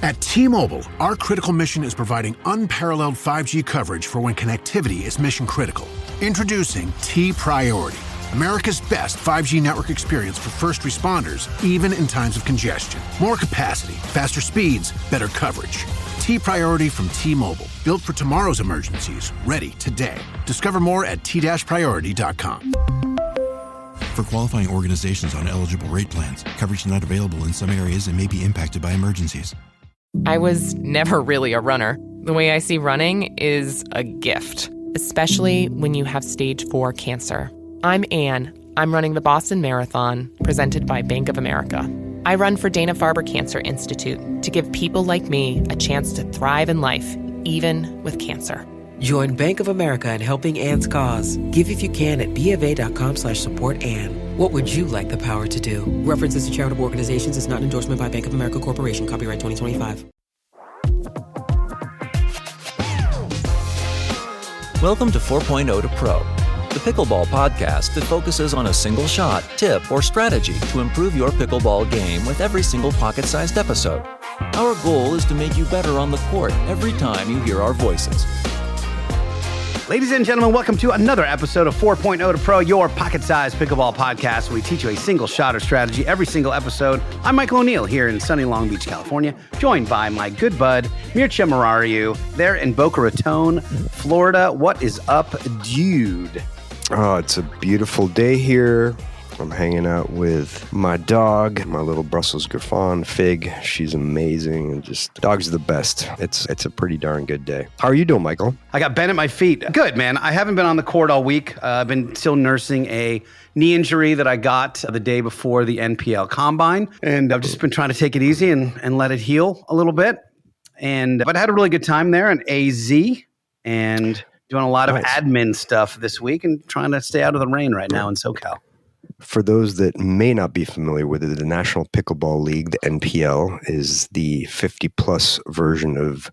At T-Mobile, our critical mission is providing unparalleled 5G coverage for when connectivity is mission critical. Introducing T-Priority, America's best 5G network experience for first responders, even in times of congestion. More capacity, faster speeds, better coverage. T-Priority from T-Mobile, built for tomorrow's emergencies, ready today. Discover more at t-priority.com. For qualifying organizations on eligible rate plans, coverage not available in some areas and may be impacted by emergencies. I was never really a runner. The way I see running is a gift, especially when you have stage 4 cancer. I'm Anne. I'm running the Boston Marathon, presented by Bank of America. I run for Dana-Farber Cancer Institute to give people like me a chance to thrive in life, even with cancer. Join Bank of America in helping Anne's cause. Give if you can at BofA.com/supportAnne. What would you like the power to do? References to charitable organizations is not an endorsement by Bank of America Corporation. Copyright 2025. Welcome to 4.0 to Pro, the pickleball podcast that focuses on a single shot, tip, or strategy to improve your pickleball game with every single pocket-sized episode. Our goal is to make you better on the court every time you hear our voices. Ladies and gentlemen, welcome to another episode of 4.0 to Pro, your pocket-sized pickleball podcast, where we teach you a single shot or strategy every single episode. I'm Michael O'Neill here in sunny Long Beach, California, joined by my good bud, Mircea Marariu, there in Boca Raton, Florida. What is up, dude? Oh, it's a beautiful day here. I'm hanging out with my dog, my little Brussels Griffon, Fig. She's amazing, and just dogs are the best. It's a pretty darn good day. How are you doing, Michael? I got Ben at my feet. Good, man. I haven't been on the court all week. I've been still nursing a knee injury that I got the day before the NPL Combine, and I've just been trying to take it easy and let it heal a little bit. But I had a really good time there in AZ, and doing a lot of admin stuff this week and trying to stay out of the rain right now in SoCal. For those that may not be familiar with it, the National Pickleball League, the NPL, is the 50-plus version of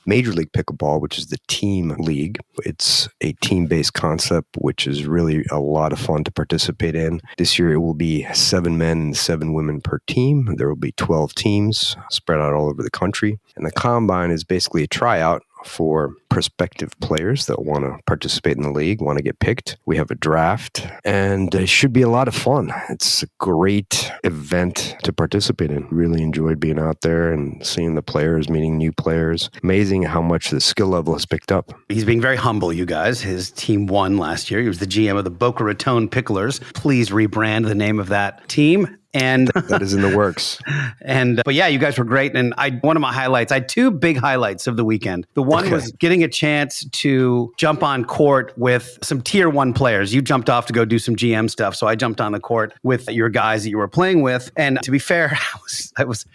Major League Pickleball, which is the team league. It's a team-based concept, which is really a lot of fun to participate in. This year, it will be 7 men and 7 women per team. There will be 12 teams spread out all over the country. And the Combine is basically a tryout for prospective players that want to participate in the league, want to get picked. We have a draft, and it should be a lot of fun. It's a great event to participate in. Really enjoyed being out there and seeing the players, meeting new players. Amazing how much the skill level has picked up. He's being very humble, you guys. His team won last year. He was the GM of the Boca Raton Picklers. Please rebrand the name of that team. And that is in the works. But yeah, you guys were great. And one of my highlights, I had 2 big highlights of the weekend. The one was getting a chance to jump on court with some tier 1 players. You jumped off to go do some GM stuff. So I jumped on the court with your guys that you were playing with. And to be fair, it was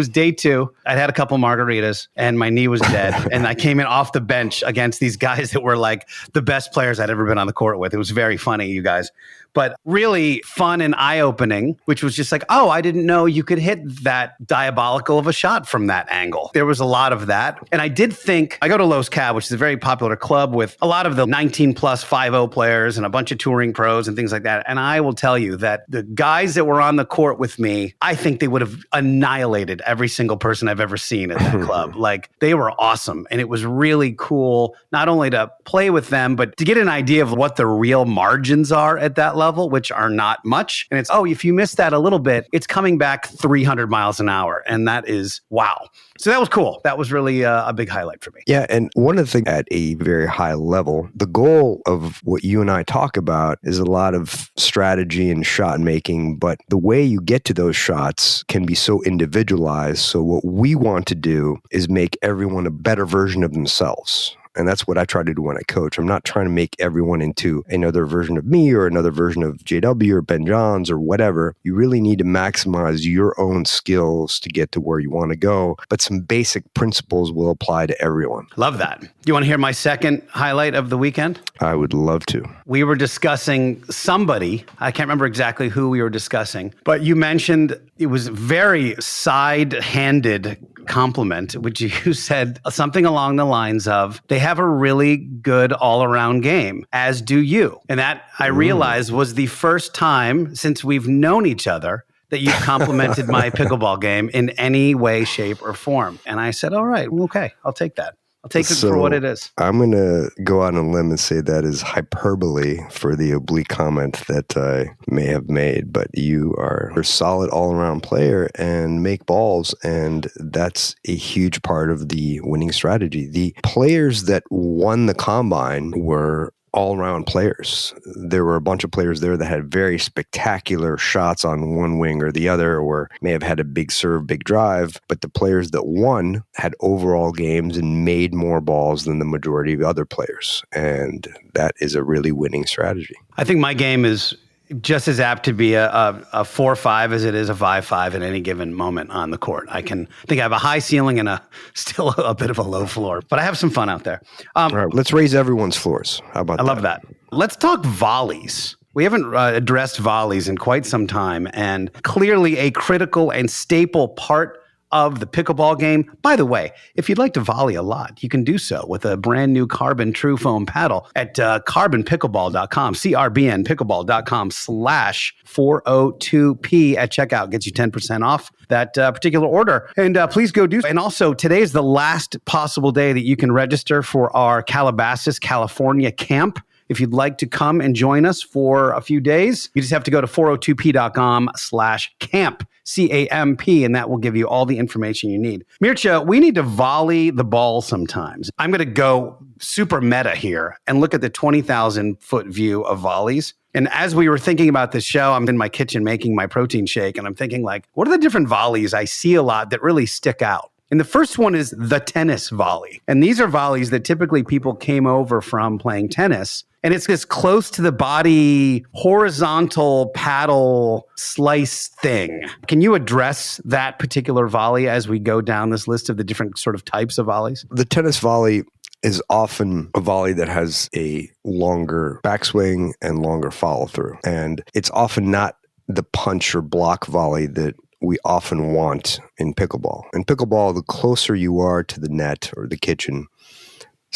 day 2. I'd had a couple margaritas and my knee was dead. And I came in off the bench against these guys that were like the best players I'd ever been on the court with. It was very funny, you guys. But really fun and eye-opening, which was just like, oh, I didn't know you could hit that diabolical of a shot from that angle. There was a lot of that. And I did think, I go to Los Cab, which is a very popular club with a lot of the 19-plus 5-0 players and a bunch of touring pros and things like that. And I will tell you that the guys that were on the court with me, I think they would have annihilated every single person I've ever seen at that club. Like, they were awesome. And it was really cool, not only to play with them, but to get an idea of what the real margins are at that level, which are not much. And it's, if you miss that a little bit, it's coming back 300 miles an hour. And that is, wow. So that was cool. That was really a big highlight for me. Yeah. And one of the things at a very high level, the goal of what you and I talk about is a lot of strategy and shot making, but the way you get to those shots can be so individualized. So what we want to do is make everyone a better version of themselves. And that's what I try to do when I coach. I'm not trying to make everyone into another version of me or another version of JW or Ben Johns or whatever. You really need to maximize your own skills to get to where you want to go. But some basic principles will apply to everyone. Love that. Do you want to hear my second highlight of the weekend? I would love to. We were discussing somebody. I can't remember exactly who we were discussing, but you mentioned it was very side-handed compliment, which you said something along the lines of, they have a really good all-around game, as do you. And that I realized was the first time since we've known each other that you've complimented my pickleball game in any way, shape, or form. And I said, all right, okay, I'll take that. I'll take it for what it is. I'm going to go out on a limb and say that is hyperbole for the oblique comment that I may have made, but you're a solid all-around player and make balls, and that's a huge part of the winning strategy. The players that won the combine were all-around players. There were a bunch of players there that had very spectacular shots on one wing or the other, or may have had a big serve, big drive, but the players that won had overall games and made more balls than the majority of other players, and that is a really winning strategy. I think my game is just as apt to be a 4-5 as it is a 5-5 at any given moment on the court. I think I have a high ceiling and still a bit of a low floor, but I have some fun out there. All right, let's raise everyone's floors. How about that? I love that. Let's talk volleys. We haven't addressed volleys in quite some time, and clearly a critical and staple part of the pickleball game. By the way, if you'd like to volley a lot, you can do so with a brand new Carbon True Foam paddle at carbonpickleball.com, crbnpickleball.com/402p at checkout. Gets you 10% off that particular order. And please go do so. And also, today is the last possible day that you can register for our Calabasas, California camp. If you'd like to come and join us for a few days, you just have to go to 402p.com/camp, CAMP, and that will give you all the information you need. Mircea, we need to volley the ball sometimes. I'm going to go super meta here and look at the 20,000-foot view of volleys. And as we were thinking about this show, I'm in my kitchen making my protein shake, and I'm thinking, what are the different volleys I see a lot that really stick out? And the first one is the tennis volley. And these are volleys that typically people came over from playing tennis. And it's this close to the body, horizontal paddle slice thing. Can you address that particular volley as we go down this list of the different sort of types of volleys? The tennis volley is often a volley that has a longer backswing and longer follow through. And it's often not the punch or block volley that we often want in pickleball. In pickleball, the closer you are to the net or the kitchen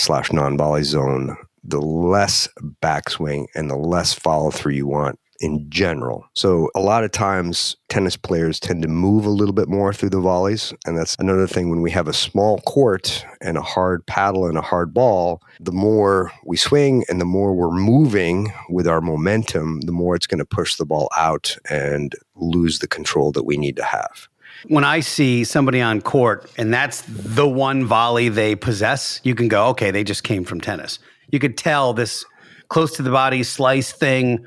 / non-volley zone, the less backswing and the less follow through you want in general. So a lot of times tennis players tend to move a little bit more through the volleys. And that's another thing. When we have a small court and a hard paddle and a hard ball, the more we swing and the more we're moving with our momentum, the more it's going to push the ball out and lose the control that we need to have. When I see somebody on court and that's the one volley they possess, you can go, okay, they just came from tennis. You could tell this close to the body slice thing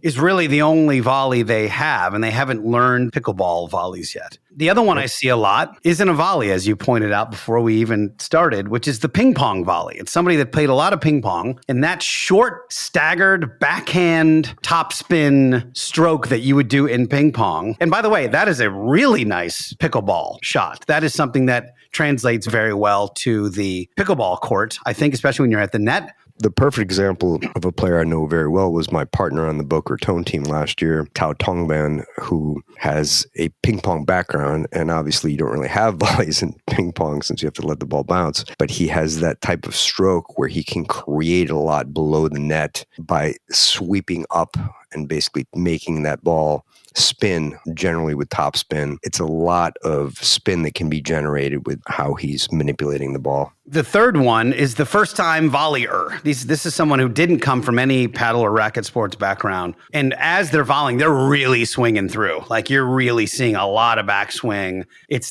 is really the only volley they have, and they haven't learned pickleball volleys yet. The other one I see a lot isn't a volley, as you pointed out before we even started, which is the ping pong volley. It's somebody that played a lot of ping pong, and that short, staggered, backhand topspin stroke that you would do in ping pong. And by the way, that is a really nice pickleball shot. That is something that translates very well to the pickleball court, I think, especially when you're at the net. The perfect example of a player I know very well was my partner on the Boca Raton team last year, Tao Tongban, who has a ping pong background. And obviously you don't really have volleys in ping pong since you have to let the ball bounce. But he has that type of stroke where he can create a lot below the net by sweeping up and basically making that ball spin, generally with top spin. It's a lot of spin that can be generated with how he's manipulating the ball. The third one is the first-time volleyer. This is someone who didn't come from any paddle or racket sports background. And as they're volleying, they're really swinging through. Like, you're really seeing a lot of backswing.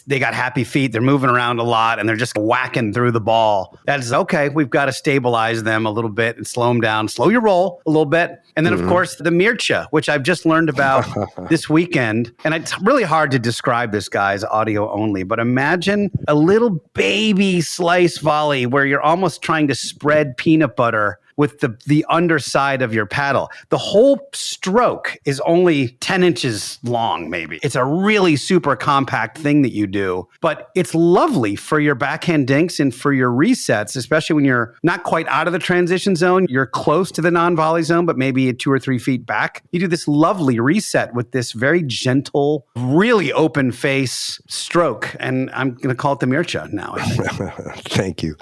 They got happy feet. They're moving around a lot, and they're just whacking through the ball. That is, okay, we've got to stabilize them a little bit and slow them down. Slow your roll a little bit. And then, of course, the Mircea, which I've just learned about this weekend. And it's really hard to describe this, guys, audio only. But imagine a little baby slice volley where you're almost trying to spread peanut butter with the underside of your paddle. The whole stroke is only 10 inches long, maybe. It's a really super compact thing that you do, but it's lovely for your backhand dinks and for your resets, especially when you're not quite out of the transition zone. You're close to the non-volley zone, but maybe 2 or 3 feet back. You do this lovely reset with this very gentle, really open face stroke. And I'm going to call it the Mircea now, I think. Thank you.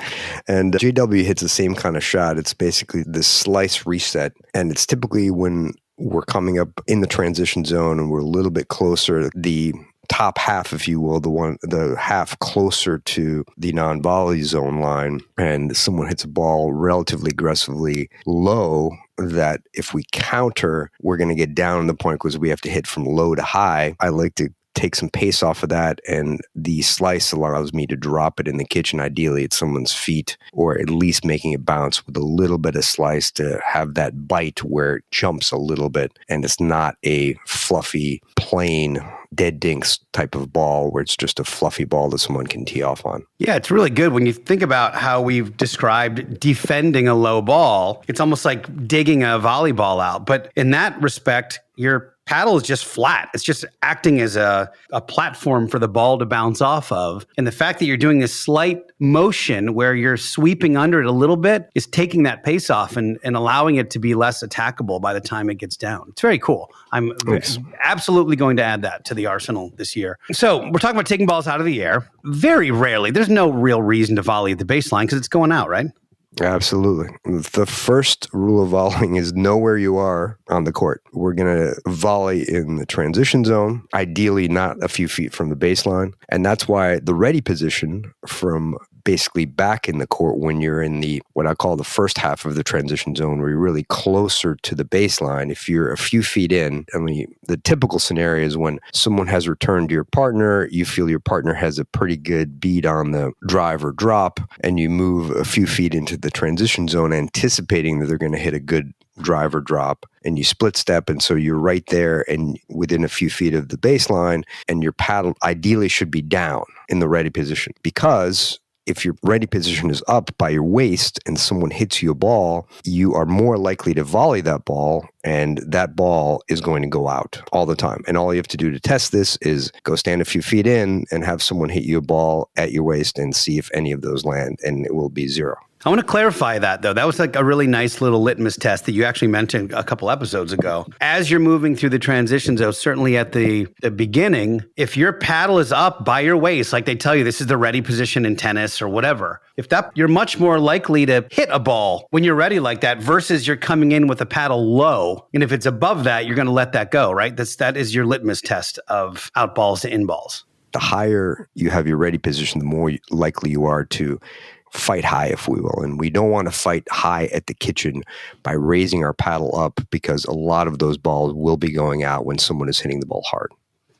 And JW hits the same kind of shot. It's basically this slice reset. And it's typically when we're coming up in the transition zone and we're a little bit closer, the top half, if you will, the half closer to the non-volley zone line, and someone hits a ball relatively aggressively low, that if we counter, we're going to get down to the point because we have to hit from low to high. I like to take some pace off of that, and the slice allows me to drop it in the kitchen, ideally at someone's feet, or at least making it bounce with a little bit of slice to have that bite where it jumps a little bit, and it's not a fluffy, plain, dead dinks type of ball where it's just a fluffy ball that someone can tee off on. Yeah, it's really good when you think about how we've described defending a low ball. It's almost like digging a volleyball out. But in that respect, your paddle is just flat. It's just acting as a platform for the ball to bounce off of. And the fact that you're doing this slight motion where you're sweeping under it a little bit is taking that pace off and allowing it to be less attackable by the time it gets down. It's very cool. I'm absolutely going to add that to the arsenal this year. So we're talking about taking balls out of the air. Very rarely. There's no real reason to volley at the baseline because it's going out, right? Absolutely. The first rule of volleying is know where you are on the court. We're going to volley in the transition zone, ideally not a few feet from the baseline. And that's why the ready position from basically back in the court when you're in the, what I call the first half of the transition zone, where you're really closer to the baseline. If you're a few feet in, I mean, the typical scenario is when someone has returned to your partner, you feel your partner has a pretty good beat on the drive or drop, and you move a few feet into the transition zone anticipating that they're going to hit a good drive or drop, and you split step, and so you're right there and within a few feet of the baseline, and your paddle ideally should be down in the ready position, because if your ready position is up by your waist and someone hits you a ball, you are more likely to volley that ball, and that ball is going to go out all the time. And all you have to do to test this is go stand a few feet in and have someone hit you a ball at your waist and see if any of those land, and it will be 0. I want to clarify that, though. That was like a really nice little litmus test that you actually mentioned a couple episodes ago. As you're moving through the transition zone, certainly at the beginning, if your paddle is up by your waist, like they tell you this is the ready position in tennis or whatever, you're much more likely to hit a ball when you're ready like that versus you're coming in with a paddle low. And if it's above that, you're going to let that go, right? That is your litmus test of out balls to in balls. The higher you have your ready position, the more likely you are to fight high, if we will. And we don't want to fight high at the kitchen by raising our paddle up, because a lot of those balls will be going out when someone is hitting the ball hard.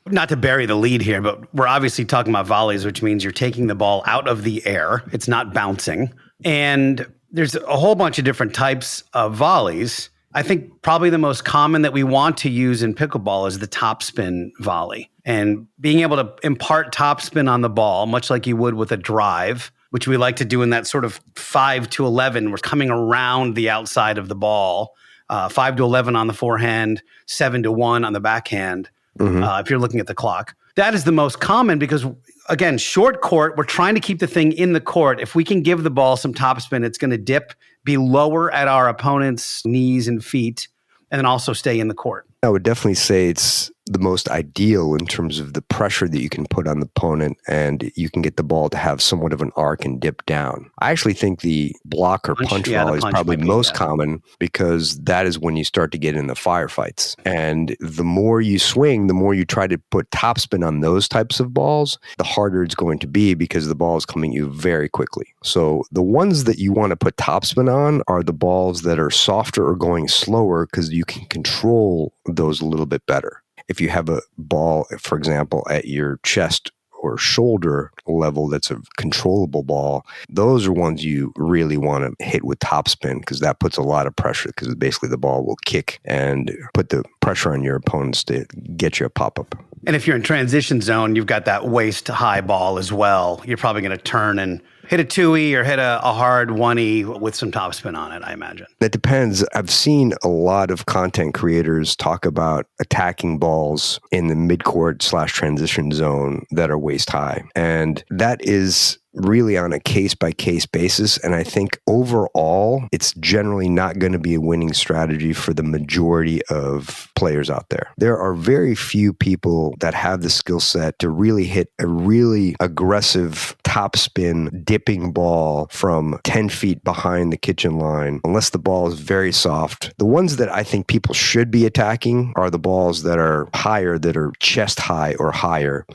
Not to bury the lead here, but we're obviously talking about volleys, which means you're taking the ball out of the air. It's not bouncing. And there's a whole bunch of different types of volleys. I think probably the most common that we want to use in pickleball is the topspin volley. And being able to impart topspin on the ball, much like you would with a drive, which we like to do in that sort of 5 to 11. We're coming around the outside of the ball, 5 to 11 on the forehand, 7 to 1 on the backhand, if you're looking at the clock. That is the most common because, again, short court, we're trying to keep the thing in the court. If we can give the ball some topspin, it's going to dip, be lower at our opponent's knees and feet, and then also stay in the court. I would definitely say it's the most ideal in terms of the pressure that you can put on the opponent, and you can get the ball to have somewhat of an arc and dip down. I actually think the block or punch volley is probably most common, because that is when you start to get in the firefights. And the more you swing, the more you try to put topspin on those types of balls, the harder it's going to be because the ball is coming at you very quickly. So the ones that you want to put topspin on are the balls that are softer or going slower, because you can control those a little bit better. If you have a ball, for example, at your chest or shoulder level that's a controllable ball, those are ones you really want to hit with topspin, because that puts a lot of pressure, because basically the ball will kick and put the pressure on your opponents to get you a pop-up. And if you're in transition zone, you've got that waist-high ball as well. You're probably going to turn and hit a 2E or hit a hard 1E with some topspin on it, I imagine. That depends. I've seen a lot of content creators talk about attacking balls in the midcourt / transition zone that are waist high. And that is really on a case-by-case basis. And I think overall, it's generally not going to be a winning strategy for the majority of players out there. There are very few people that have the skill set to really hit a really aggressive topspin dipping ball from 10 feet behind the kitchen line, unless the ball is very soft. The ones that I think people should be attacking are the balls that are higher, that are chest high or higher.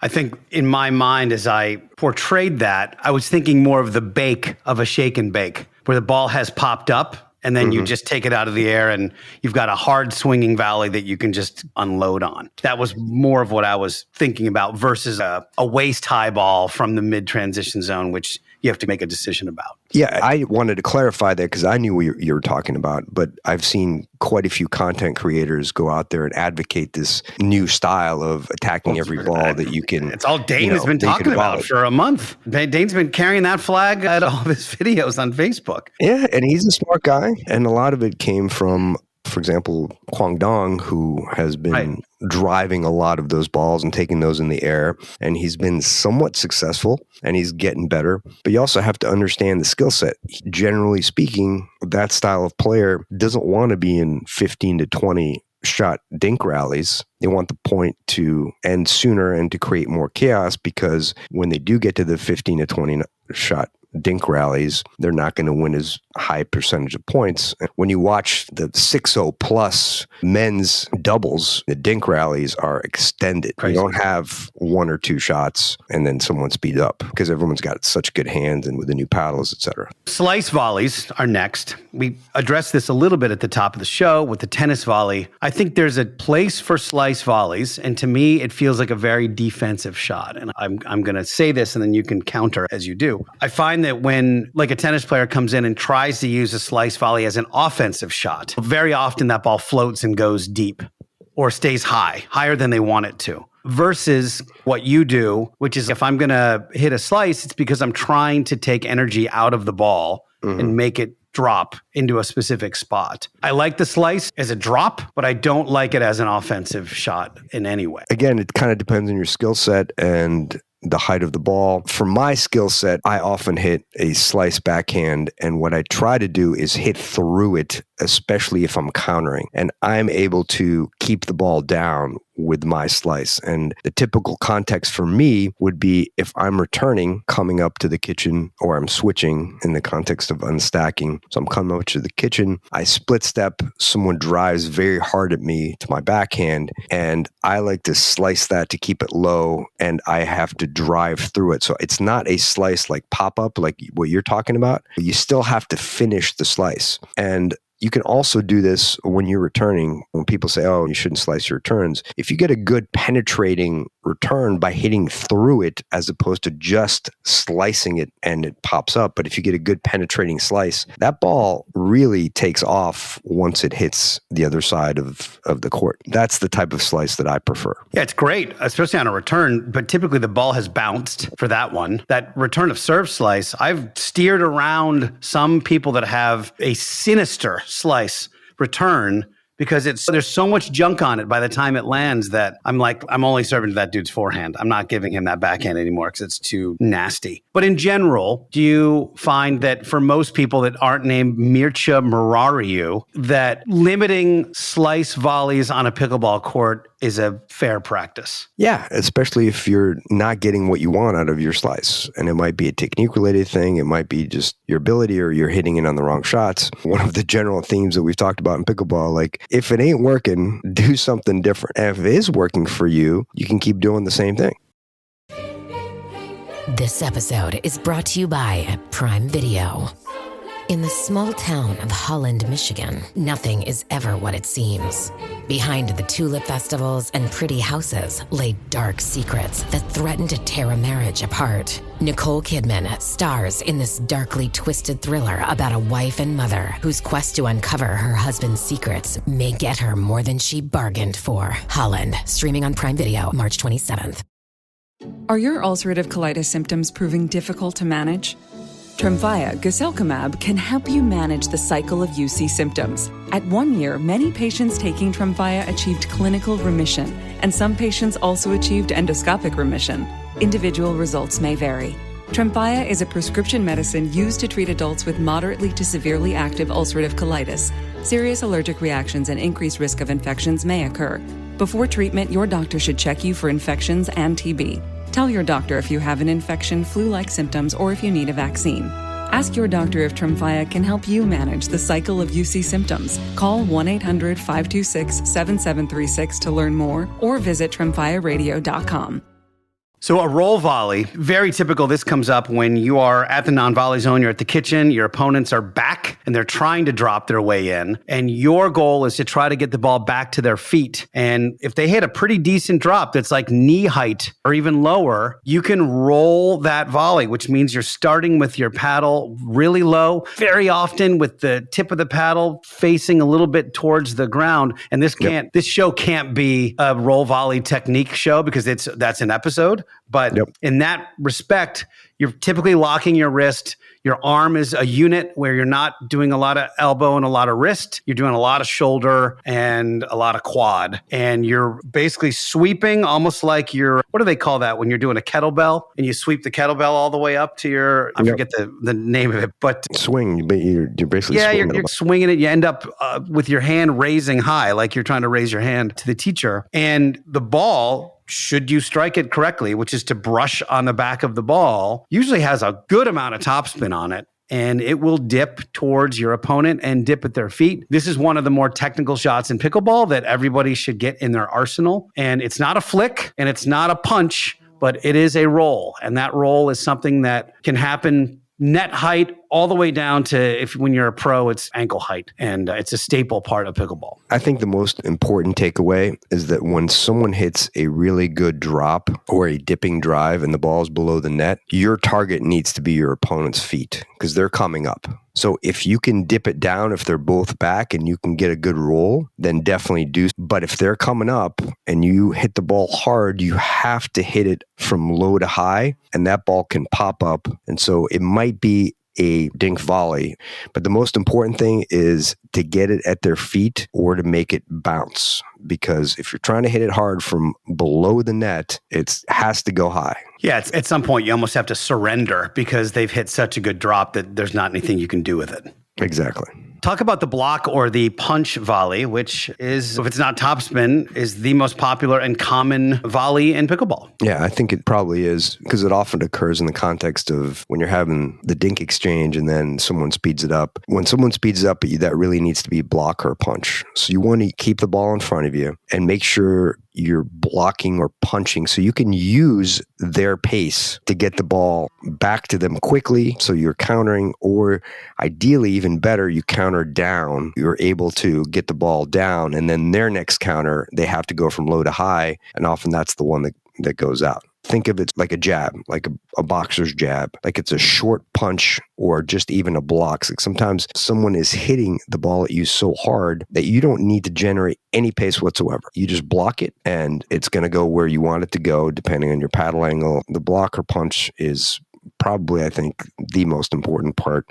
I think in my mind, as I portrayed that, I was thinking more of the bake of a shake and bake, where the ball has popped up and then you just take it out of the air and you've got a hard swinging volley that you can just unload on. That was more of what I was thinking about versus a waist high ball from the mid transition zone, which you have to make a decision about. Yeah, I wanted to clarify that because I knew what you were talking about, but I've seen quite a few content creators go out there and advocate this new style of attacking every ball that you can. It's all Dane has been talking about for a month. Dane's been carrying that flag at all of his videos on Facebook. Yeah, and he's a smart guy. And a lot of it came from, for example, Kwang Dong, who has been driving a lot of those balls and taking those in the air. And he's been somewhat successful and he's getting better. But you also have to understand the skill set. Generally speaking, that style of player doesn't want to be in 15 to 20 shot dink rallies. They want the point to end sooner and to create more chaos, because when they do get to the 15 to 20 shot dink rallies, they're not going to win as high percentage of points. When you watch the 6-0 plus men's doubles, the dink rallies are extended. Crazy. You don't have one or two shots and then someone speed up, because everyone's got such good hands and with the new paddles, etc. Slice volleys are next. We addressed this a little bit at the top of the show with the tennis volley. I think there's a place for slice volleys, and to me, it feels like a very defensive shot. And I'm going to say this, and then you can counter as you do. I find that when like a tennis player comes in and tries to use a slice volley as an offensive shot, very often that ball floats and goes deep or stays higher than they want it to. Versus what you do, which is if I'm going to hit a slice, it's because I'm trying to take energy out of the ball and make it drop into a specific spot. I like the slice as a drop, but I don't like it as an offensive shot in any way. Again, it kind of depends on your skill set and the height of the ball. For my skill set, I often hit a slice backhand, and what I try to do is hit through it, especially if I'm countering, and I'm able to keep the ball down with my slice. And the typical context for me would be if I'm returning, coming up to the kitchen, or I'm switching in the context of unstacking. So I'm coming up to the kitchen, I split step, someone drives very hard at me to my backhand, and I like to slice that to keep it low, and I have to drive through it. So it's not a slice like pop-up, like what you're talking about. You still have to finish the slice. And you can also do this when you're returning. When people say, oh, you shouldn't slice your returns. If you get a good penetrating return by hitting through it as opposed to just slicing it and it pops up, but if you get a good penetrating slice, that ball really takes off once it hits the other side of the court. That's the type of slice that I prefer. Yeah, it's great, especially on a return, but typically the ball has bounced for that one. That return of serve slice, I've steered around some people that have a sinister slice return because there's so much junk on it by the time it lands that I'm like, I'm only serving to that dude's forehand. I'm not giving him that backhand anymore because it's too nasty. But in general, do you find that for most people that aren't named Mircea Murariu, that limiting slice volleys on a pickleball court is a fair practice? Yeah, especially if you're not getting what you want out of your slice. And it might be a technique-related thing. It might be just your ability, or you're hitting it on the wrong shots. One of the general themes that we've talked about in pickleball, like, if it ain't working, do something different. And if it is working for you, you can keep doing the same thing. This episode is brought to you by Prime Video. In the small town of Holland, Michigan, nothing is ever what it seems. Behind the tulip festivals and pretty houses lay dark secrets that threaten to tear a marriage apart. Nicole Kidman stars in this darkly twisted thriller about a wife and mother whose quest to uncover her husband's secrets may get her more than she bargained for. Holland, streaming on Prime Video March 27th. Are your ulcerative colitis symptoms proving difficult to manage? Tremfya guselkumab can help you manage the cycle of UC symptoms. At 1 year, many patients taking Tremfya achieved clinical remission, and some patients also achieved endoscopic remission. Individual results may vary. Tremfya is a prescription medicine used to treat adults with moderately to severely active ulcerative colitis. Serious allergic reactions and increased risk of infections may occur. Before treatment, your doctor should check you for infections and TB. Tell your doctor if you have an infection, flu-like symptoms, or if you need a vaccine. Ask your doctor if Tremfya can help you manage the cycle of UC symptoms. Call 1-800-526-7736 to learn more or visit tremfyaradio.com. So a roll volley, very typical. This comes up when you are at the non-volley zone, you're at the kitchen, your opponents are back and they're trying to drop their way in. And your goal is to try to get the ball back to their feet. And if they hit a pretty decent drop that's like knee height or even lower, you can roll that volley, which means you're starting with your paddle really low, very often with the tip of the paddle facing a little bit towards the ground. And this show can't be a roll volley technique show because that's an episode. But in that respect, you're typically locking your wrist. Your arm is a unit where you're not doing a lot of elbow and a lot of wrist. You're doing a lot of shoulder and a lot of quad. And you're basically sweeping almost like what do they call that when you're doing a kettlebell and you sweep the kettlebell all the way up to your, I forget the name of it, but swing, but you're basically swinging you're swinging it. You end up with your hand raising high, like you're trying to raise your hand to the teacher. And the ball, should you strike it correctly, which is to brush on the back of the ball, usually has a good amount of topspin on it. And it will dip towards your opponent and dip at their feet. This is one of the more technical shots in pickleball that everybody should get in their arsenal. And it's not a flick and it's not a punch, but it is a roll. And that roll is something that can happen net height all the way down to when you're a pro, it's ankle height. And it's a staple part of pickleball. I think the most important takeaway is that when someone hits a really good drop or a dipping drive and the ball is below the net, your target needs to be your opponent's feet because they're coming up. So if you can dip it down, if they're both back and you can get a good roll, then definitely do. But if they're coming up and you hit the ball hard, you have to hit it from low to high and that ball can pop up. And so it might be a dink volley, but the most important thing is to get it at their feet or to make it bounce. Because if you're trying to hit it hard from below the net, it has to go high. Yeah, it's, at some point you almost have to surrender because they've hit such a good drop that there's not anything you can do with it. Exactly. Talk about the block or the punch volley, which is, if it's not topspin, is the most popular and common volley in pickleball. Yeah, I think it probably is because it often occurs in the context of when you're having the dink exchange and then someone speeds it up. When someone speeds it up, that really needs to be block or punch. So you want to keep the ball in front of you and make sure you're blocking or punching so you can use their pace to get the ball back to them quickly. So you're countering, or ideally even better, you counter down. You're able to get the ball down, and then their next counter, they have to go from low to high, and often that's the one that goes out. Think of it like a jab, like a boxer's jab, like it's a short punch or just even a block. Like sometimes someone is hitting the ball at you so hard that you don't need to generate any pace whatsoever. You just block it and it's going to go where you want it to go depending on your paddle angle. The block or punch is probably, I think, the most important part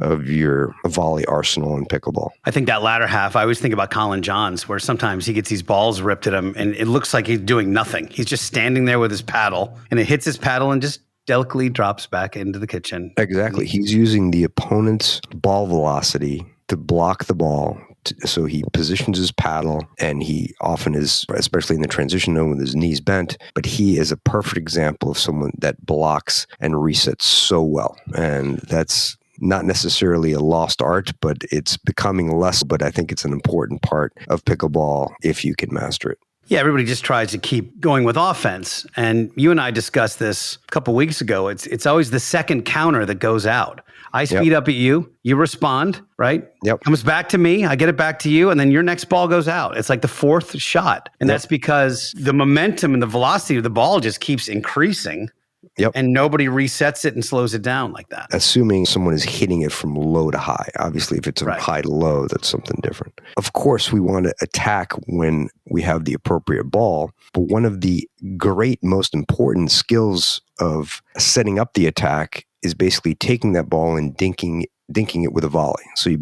of your volley arsenal in pickleball. I think that latter half, I always think about Colin Johns, where sometimes he gets these balls ripped at him and it looks like he's doing nothing. He's just standing there with his paddle and it hits his paddle and just delicately drops back into the kitchen. Exactly. He's using the opponent's ball velocity to block the ball. So he positions his paddle, and he often is, especially in the transition zone with his knees bent, but he is a perfect example of someone that blocks and resets so well. And that's not necessarily a lost art, but it's becoming less. But I think it's an important part of pickleball if you can master it. Yeah, everybody just tries to keep going with offense. And you and I discussed this a couple of weeks ago. It's always the second counter that goes out. I speed up at you, you respond, right? Yep. Comes back to me, I get it back to you, and then your next ball goes out. It's like the fourth shot. And that's because the momentum and the velocity of the ball just keeps increasing. Yep. And nobody resets it and slows it down like that. Assuming someone is hitting it from low to high. Obviously, if it's from high to low, that's something different. Of course, we want to attack when we have the appropriate ball. But one of the great, most important skills of setting up the attack is basically taking that ball and dinking it with a volley. So you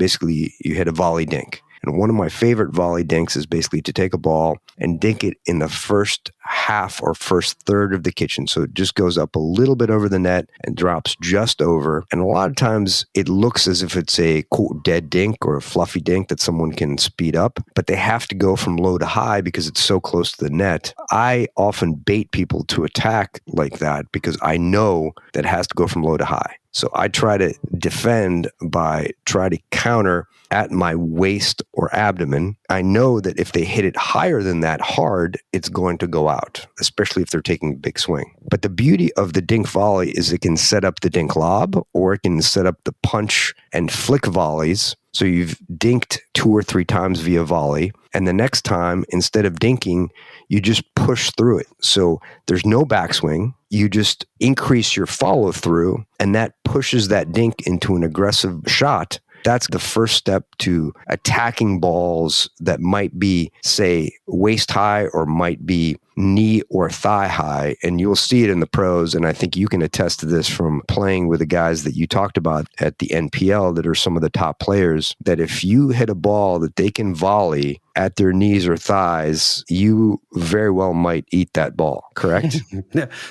hit a volley dink. And one of my favorite volley dinks is basically to take a ball and dink it in the first half or first third of the kitchen. So it just goes up a little bit over the net and drops just over. And a lot of times it looks as if it's a quote dead dink or a fluffy dink that someone can speed up, but they have to go from low to high because it's so close to the net. I often bait people to attack like that because I know that it has to go from low to high. So I try to defend by try to counter at my waist or abdomen. I know that if they hit it higher than that hard, it's going to go out, especially if they're taking a big swing. But the beauty of the dink volley is it can set up the dink lob, or it can set up the punch and flick volleys. So you've dinked 2 or 3 times via volley, and the next time, instead of dinking, you just push through it. So there's no backswing. You just increase your follow through, and that pushes that dink into an aggressive shot. That's the first step to attacking balls that might be, say, waist high or might be knee or thigh high. And you'll see it in the pros. And I think you can attest to this from playing with the guys that you talked about at the NPL that are some of the top players, that if you hit a ball that they can volley at their knees or thighs, you very well might eat that ball, correct?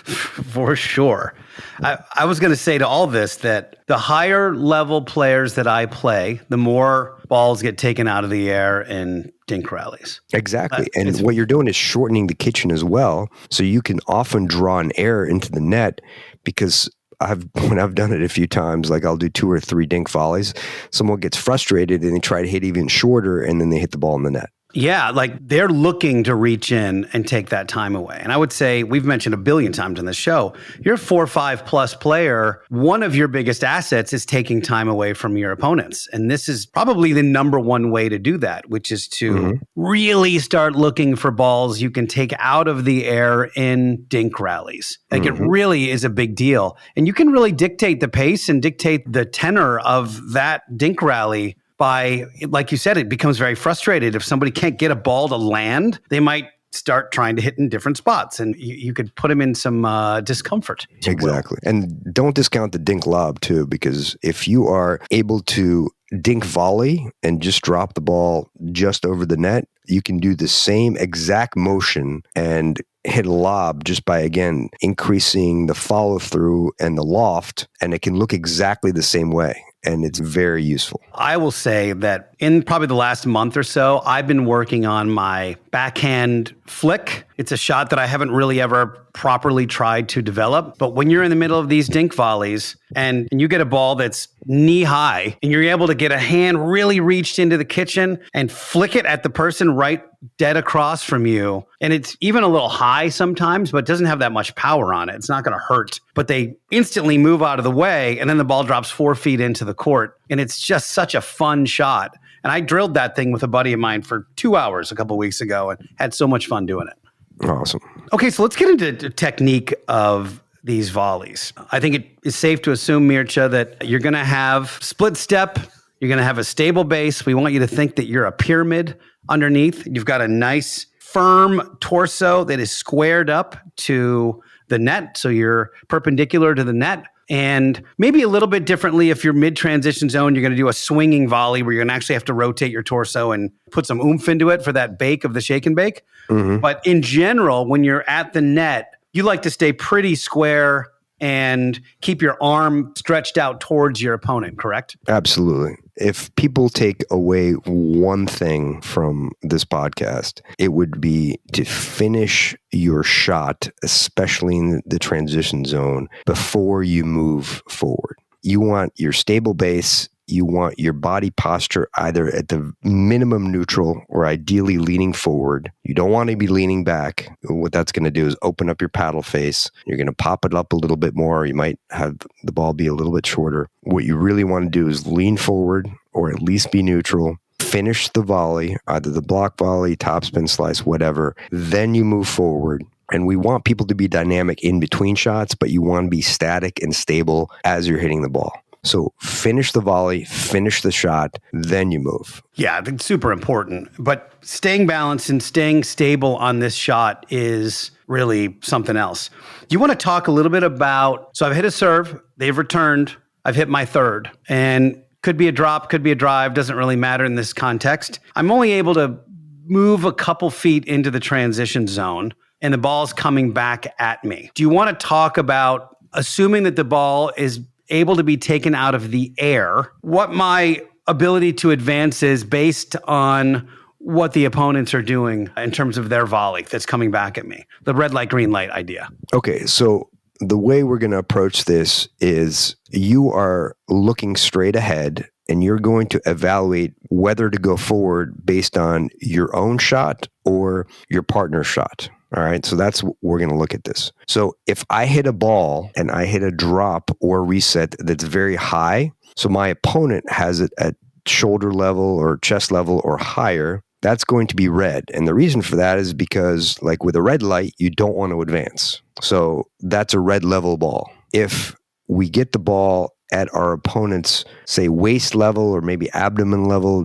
For sure. I was going to say to all this that the higher level players that I play, the more balls get taken out of the air in dink rallies. Exactly. And what you're doing is shortening the kitchen as well. So you can often draw an error into the net because when I've done it a few times, like I'll do 2 or 3 dink volleys, someone gets frustrated and they try to hit even shorter and then they hit the ball in the net. Yeah, like they're looking to reach in and take that time away. And I would say, we've mentioned a billion times in this show, you're a 4-5 plus player. One of your biggest assets is taking time away from your opponents. And this is probably the number one way to do that, which is to really start looking for balls you can take out of the air in dink rallies. Like it really is a big deal. And you can really dictate the pace and dictate the tenor of that dink rally by, like you said, it becomes very frustrated. If somebody can't get a ball to land, they might start trying to hit in different spots, and you could put them in some discomfort. Exactly. And don't discount the dink lob too, because if you are able to dink volley and just drop the ball just over the net, you can do the same exact motion and hit a lob just by, again, increasing the follow through and the loft, and it can look exactly the same way. And it's very useful. I will say that in probably the last month or so, I've been working on my backhand flick. It's a shot that I haven't really ever properly tried to develop. But when you're in the middle of these dink volleys and you get a ball that's knee high and you're able to get a hand really reached into the kitchen and flick it at the person right dead across from you, and it's even a little high sometimes, but doesn't have that much power on it. It's not going to hurt, but they instantly move out of the way, and then the ball drops 4 feet into the court, and it's just such a fun shot. And I drilled that thing with a buddy of mine for 2 hours a couple of weeks ago and had so much fun doing it. Awesome. Okay, so let's get into the technique of these volleys. I think it is safe to assume, Mircea, that you're going to have split step, you're going to have a stable base. We want you to think that you're a pyramid underneath. You've got a nice firm torso that is squared up to the net, so you're perpendicular to the net. And maybe a little bit differently, if you're mid-transition zone, you're going to do a swinging volley where you're going to actually have to rotate your torso and put some oomph into it for that bake of the shake and bake. But in general, when you're at the net, you like to stay pretty square and keep your arm stretched out towards your opponent, correct? Absolutely. If people take away one thing from this podcast, it would be to finish your shot, especially in the transition zone, before you move forward. You want your stable base. You want your body posture either at the minimum neutral or ideally leaning forward. You don't want to be leaning back. What that's going to do is open up your paddle face. You're going to pop it up a little bit more. You might have the ball be a little bit shorter. What you really want to do is lean forward or at least be neutral. Finish the volley, either the block volley, topspin slice, whatever. Then you move forward. And we want people to be dynamic in between shots, but you want to be static and stable as you're hitting the ball. So finish the volley, finish the shot, then you move. Yeah, I think it's super important. But staying balanced and staying stable on this shot is really something else. Do you want to talk a little bit about, so I've hit a serve, they've returned, I've hit my third, and Could be a drop, could be a drive, doesn't really matter in this context. I'm only able to move a couple feet into the transition zone and the ball's coming back at me. Do you want to talk about assuming that the ball is able to be taken out of the air, what my ability to advance is based on what the opponents are doing in terms of their volley that's coming back at me? The red light, green light idea. Okay, so the way we're going to approach this is you are looking straight ahead and you're going to evaluate whether to go forward based on your own shot or your partner's shot. All right, so that's what we're going to look at this. So if I hit a ball and I hit a drop or reset that's very high, so my opponent has it at shoulder level or chest level or higher, that's going to be red. And the reason for that is because, like with a red light, you don't want to advance. So that's a red level ball. If we get the ball at our opponent's, say, waist level or maybe abdomen level,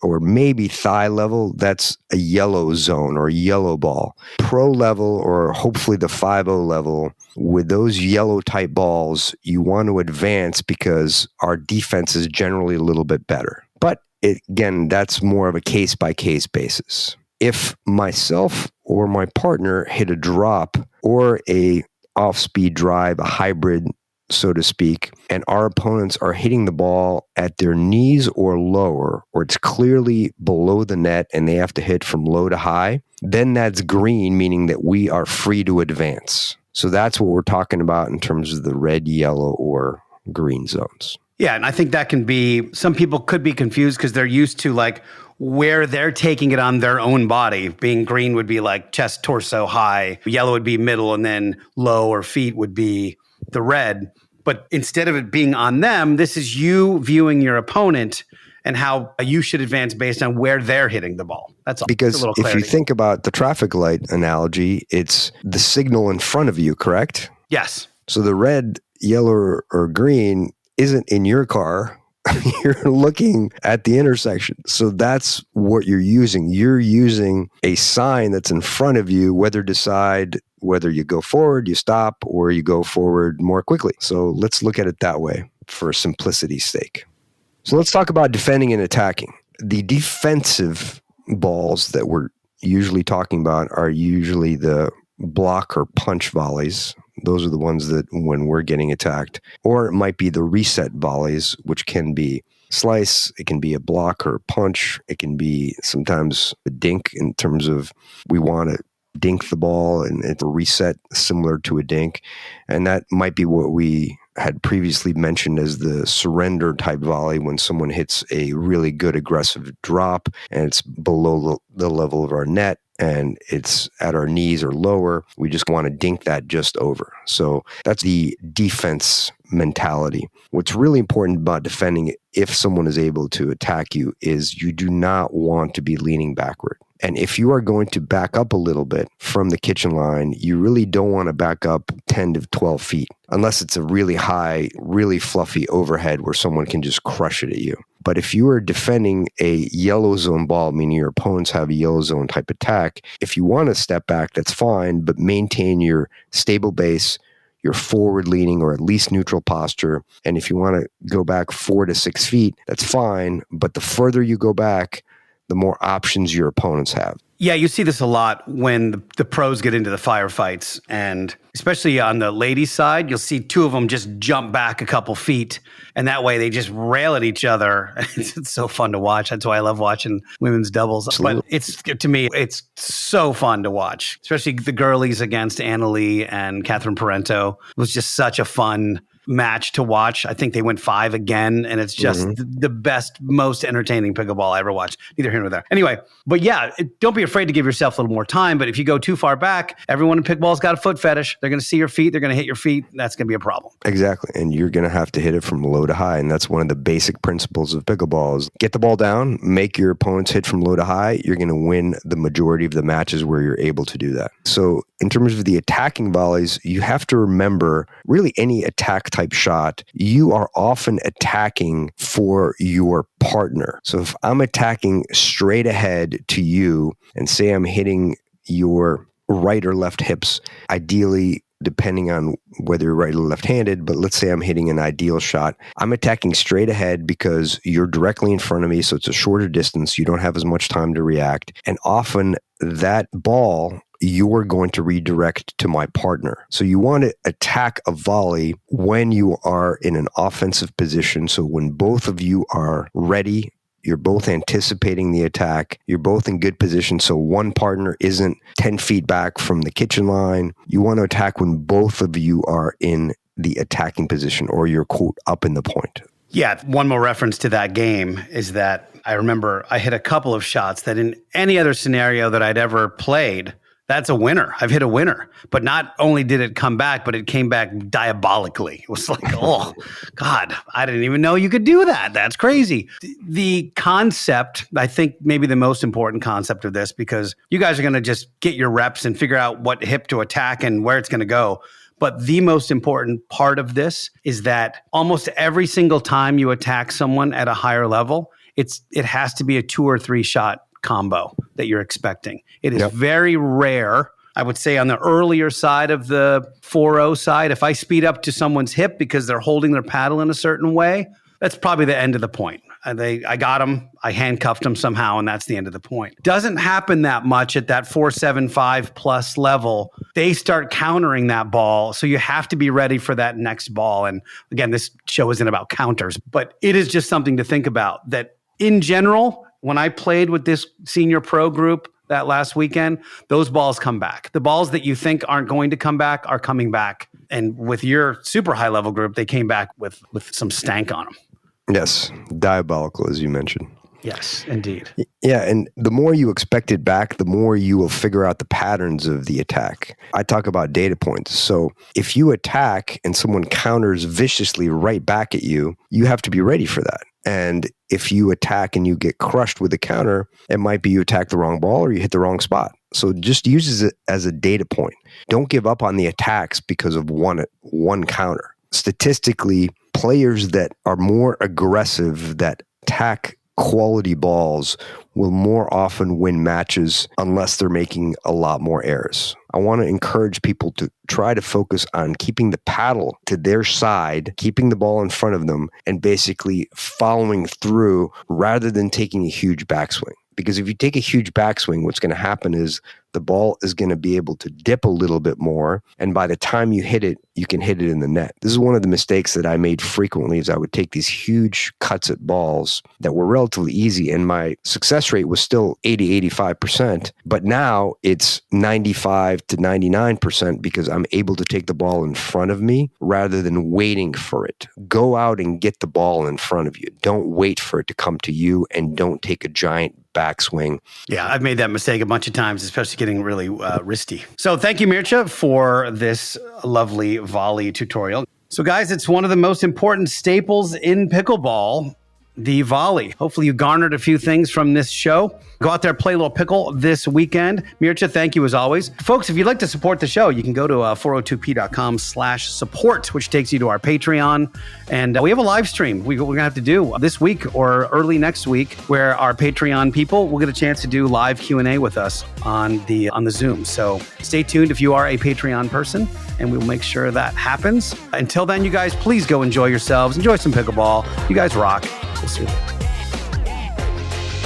or maybe thigh level, that's a yellow zone or yellow ball. Pro level or hopefully the 5-0 level, with those yellow type balls, you want to advance because our defense is generally a little bit better. But again, that's more of a case-by-case basis. If myself or my partner hit a drop or a off-speed drive, a hybrid, so to speak, and our opponents are hitting the ball at their knees or lower, or it's clearly below the net and they have to hit from low to high, then that's green, meaning that we are free to advance. So that's what we're talking about in terms of the red, yellow, or green zones. Yeah, and I think that can be, some people could be confused because they're used to like where they're taking it on their own body. Being green would be like chest, torso, high. Yellow would be middle, and then low or feet would be the red. But instead of it being on them, this is you viewing your opponent and how you should advance based on where they're hitting the ball. That's all. Because if you think about the traffic light analogy, it's the signal in front of you, correct? Yes. So the red, yellow, or green isn't in your car. You're looking at the intersection. So that's what you're using. You're using a sign that's in front of you, whether you go forward, you stop, or you go forward more quickly. So let's look at it that way for simplicity's sake. So let's talk about defending and attacking. The defensive balls that we're usually talking about are usually the block or punch volleys. Those are the ones that when we're getting attacked. Or it might be the reset volleys, which can be slice, it can be a block or a punch, it can be sometimes a dink in terms of we want to dink the ball and it's a reset similar to a dink. And that might be what we had previously mentioned as the surrender type volley, when someone hits a really good aggressive drop and it's below the level of our net and it's at our knees or lower. We just want to dink that just over. So that's the defense mentality. What's really important about defending, if someone is able to attack you, is you do not want to be leaning backward. And if you are going to back up a little bit from the kitchen line, you really don't want to back up 10 to 12 feet, unless it's a really high, really fluffy overhead where someone can just crush it at you. But if you are defending a yellow zone ball, meaning your opponents have a yellow zone type attack, if you want to step back, that's fine, but maintain your stable base, your forward leaning or at least neutral posture. And if you want to go back 4 to 6 feet, that's fine. But the further you go back, the more options your opponents have. Yeah, you see this a lot when the pros get into the firefights, and especially on the ladies' side, you'll see two of them just jump back a couple feet, and that way they just rail at each other. It's so fun to watch. That's why I love watching women's doubles. Absolutely. But to me, it's so fun to watch, especially the girlies against Anna Lee and Catherine Parento. It was just such a fun match to watch. I think they went 5 again, and it's just the best, most entertaining pickleball I ever watched. Neither here nor there. Anyway, but yeah, don't be afraid to give yourself a little more time. But if you go too far back, everyone in pickleball's got a foot fetish. They're going to see your feet. They're going to hit your feet. That's going to be a problem. Exactly. And you're going to have to hit it from low to high. And that's one of the basic principles of pickleball is get the ball down, make your opponents hit from low to high. You're going to win the majority of the matches where you're able to do that. So in terms of the attacking volleys, you have to remember really any attack type shot, you are often attacking for your partner. So if I'm attacking straight ahead to you and say I'm hitting your right or left hips, ideally depending on whether you're right or left-handed, but let's say I'm hitting an ideal shot. I'm attacking straight ahead because you're directly in front of me, so it's a shorter distance. You don't have as much time to react. And often that ball you're going to redirect to my partner. So you want to attack a volley when you are in an offensive position. So when both of you are ready, you're both anticipating the attack. You're both in good position. So one partner isn't 10 feet back from the kitchen line. You want to attack when both of you are in the attacking position or you're, quote, up in the point. Yeah. One more reference to that game is that I remember I hit a couple of shots that in any other scenario that I'd ever played, that's a winner. I've hit a winner. But not only did it come back, but it came back diabolically. It was like, oh, God, I didn't even know you could do that. That's crazy. The concept, I think maybe the most important concept of this, because you guys are going to just get your reps and figure out what hip to attack and where it's going to go. But the most important part of this is that almost every single time you attack someone at a higher level, it has to be a 2 or 3 shot combo that you're expecting. It is very rare. I would say on the earlier side of the 4-0 side, if I speed up to someone's hip because they're holding their paddle in a certain way, that's probably the end of the point. I got them, I handcuffed them somehow, and that's the end of the point. Doesn't happen that much at that 4-7-5 plus level. They start countering that ball, so you have to be ready for that next ball. And again, this show isn't about counters, but it is just something to think about that in general, when I played with this senior pro group that last weekend, those balls come back. The balls that you think aren't going to come back are coming back. And with your super high level group, they came back with some stank on them. Yes, diabolical, as you mentioned. Yes, indeed. Yeah, and the more you expect it back, the more you will figure out the patterns of the attack. I talk about data points. So if you attack and someone counters viciously right back at you, you have to be ready for that. And if you attack and you get crushed with a counter, it might be you attack the wrong ball or you hit the wrong spot. So just use it as a data point. Don't give up on the attacks because of one counter. Statistically, players that are more aggressive, that attack quality balls, will more often win matches unless they're making a lot more errors. I want to encourage people to try to focus on keeping the paddle to their side, keeping the ball in front of them, and basically following through rather than taking a huge backswing. Because if you take a huge backswing, what's going to happen is the ball is going to be able to dip a little bit more. And by the time you hit it, you can hit it in the net. This is one of the mistakes that I made frequently is I would take these huge cuts at balls that were relatively easy. And my success rate was still 80-85%. But now it's 95 to 99% because I'm able to take the ball in front of me rather than waiting for it. Go out and get the ball in front of you. Don't wait for it to come to you, and don't take a giant backswing. Yeah, I've made that mistake a bunch of times, especially getting really wristy. So thank you, Mircea, for this lovely volley tutorial. So guys, it's one of the most important staples in pickleball, the volley. Hopefully you garnered a few things from this show. Go out there, play a little pickle this weekend. Mircea, thank you as always. Folks, if you'd like to support the show, you can go to 402p.com/support, which takes you to our Patreon. And we have a live stream we're going to have to do this week or early next week, where our Patreon people will get a chance to do live Q&A with us on the Zoom. So stay tuned if you are a Patreon person, and we will make sure that happens. Until then, you guys, please go enjoy yourselves. Enjoy some pickleball. You guys rock. We'll see you later.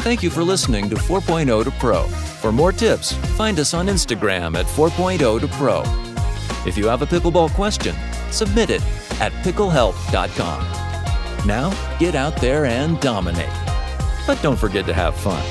Thank you for listening to 4.0 to Pro. For more tips, find us on Instagram at 4.0 to Pro. If you have a pickleball question, submit it at picklehelp.com. Now, get out there and dominate. But don't forget to have fun.